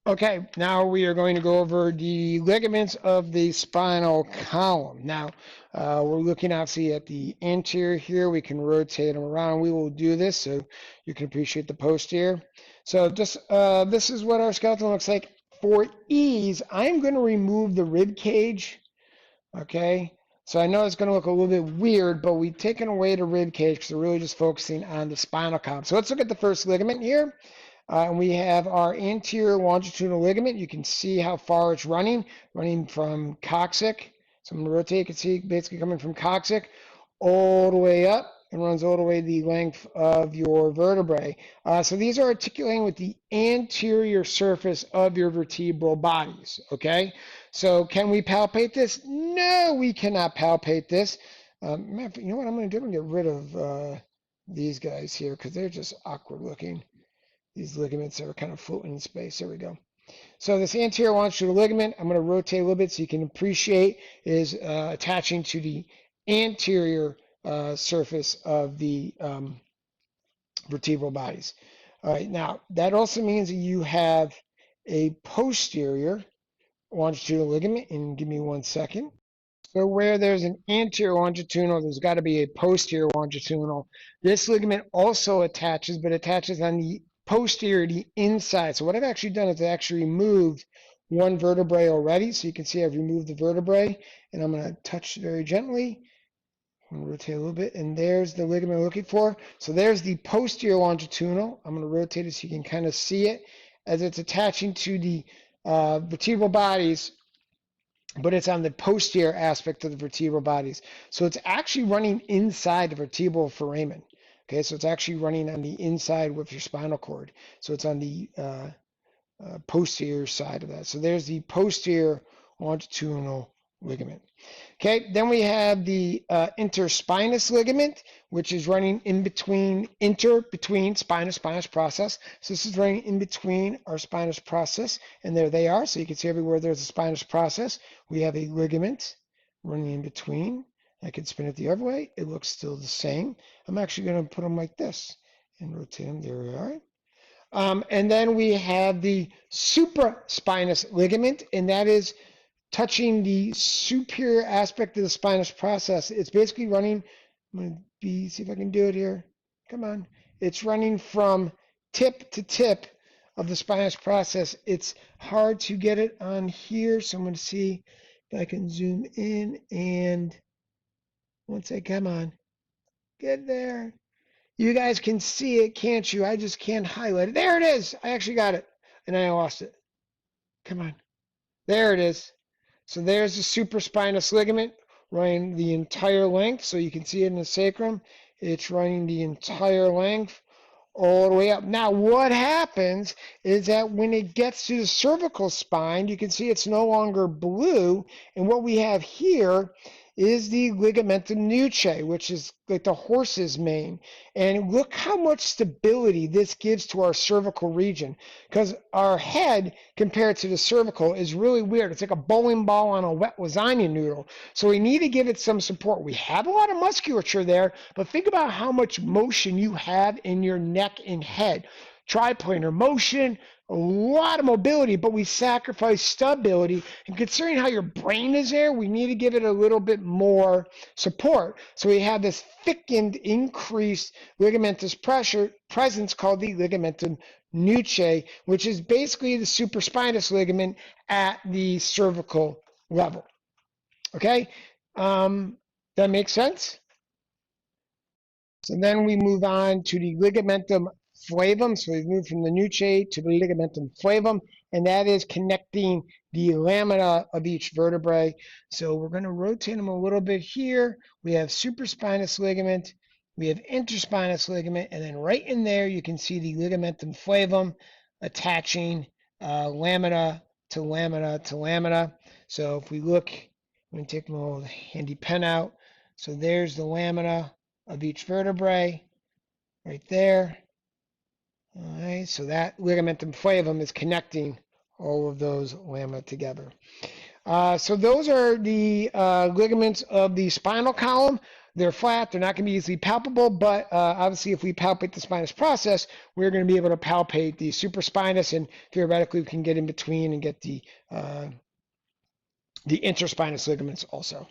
Okay, now we are going to go over the ligaments of the spinal column. Now, we're looking obviously at the anterior here. We can rotate them around. We will do this so you can appreciate the posterior. So this is what our skeleton looks like. For ease, I'm going to remove the rib cage. Okay, so I know it's going to look a little bit weird, but we've taken away the rib cage because we're really just focusing on the spinal column. So let's look at the first ligament here. And we have our anterior longitudinal ligament. You can see how far it's running from coccyx. So I'm going to rotate. You can see basically coming from coccyx all the way up and runs all the way the length of your vertebrae. So these are articulating with the anterior surface of your vertebral bodies, okay? So can we palpate this? No, we cannot palpate this. You know what I'm going to do? I'm going to get rid of these guys here because they're just awkward looking. These ligaments are kind of floating in space. There we go. So this anterior longitudinal ligament, I'm going to rotate a little bit so you can appreciate, is attaching to the anterior surface of the vertebral bodies. All right, now that also means that you have a posterior longitudinal ligament, and give me 1 second. So where there's an anterior longitudinal, there's got to be a posterior longitudinal. This ligament also attaches, but attaches on the posterior, the inside. So what I've actually done is I actually removed one vertebrae already. So you can see I've removed the vertebrae, and I'm going to touch very gently. I'm going to rotate a little bit, and there's the ligament I'm looking for. So there's the posterior longitudinal. I'm going to rotate it so you can kind of see it as it's attaching to the vertebral bodies, but it's on the posterior aspect of the vertebral bodies. So it's actually running inside the vertebral foramen. Okay, so it's actually running on the inside with your spinal cord. So it's on the posterior side of that. So there's the posterior longitudinal ligament. Okay, then we have the interspinous ligament, which is running in between, between spinous process. So this is running in between our spinous process, and there they are. So you can see everywhere there's a spinous process, we have a ligament running in between. I can spin it the other way. It looks still the same. I'm actually going to put them like this and rotate them. There we are. And then we have the supraspinous ligament, and that is touching the superior aspect of the spinous process. It's basically running, I'm going to see if I can do it here. Come on. It's running from tip to tip of the spinous process. It's hard to get it on here, so I'm going to see if I can zoom in, and once I come on, get there. You guys can see it, can't you? I just can't highlight it. There it is. I actually got it, and I lost it. Come on. There it is. So there's the supraspinous ligament running the entire length. So you can see it in the sacrum. It's running the entire length all the way up. Now what happens is that when it gets to the cervical spine, you can see it's no longer blue. And what we have here is the ligamentum nuchae, which is like the horse's mane. And look how much stability this gives to our cervical region, because our head compared to the cervical is really weird. It's like a bowling ball on a wet lasagna noodle. So we need to give it some support. We have a lot of musculature there, but think about how much motion you have in your neck and head. Triplanar motion, a lot of mobility, but we sacrifice stability. And considering how your brain is there, we need to give it a little bit more support. So we have this thickened, increased ligamentous presence called the ligamentum nuchae, which is basically the supraspinous ligament at the cervical level. Okay, that makes sense? So then we move on to the ligamentum flavum. So we've moved from the nuchae to the ligamentum flavum, and that is connecting the lamina of each vertebrae. So we're going to rotate them a little bit here. We have supraspinous ligament, we have interspinous ligament, and then right in there you can see the ligamentum flavum attaching lamina to lamina to lamina. So if we look, I'm going to take my little handy pen out. So there's the lamina of each vertebrae right there. All right, so that ligamentum flavum is connecting all of those lamina together. So those are the ligaments of the spinal column. they're flat. They're not going to be easily palpable, but obviously if we palpate the spinous process, we're going to be able to palpate the supraspinous, and theoretically we can get in between and get the interspinous ligaments also.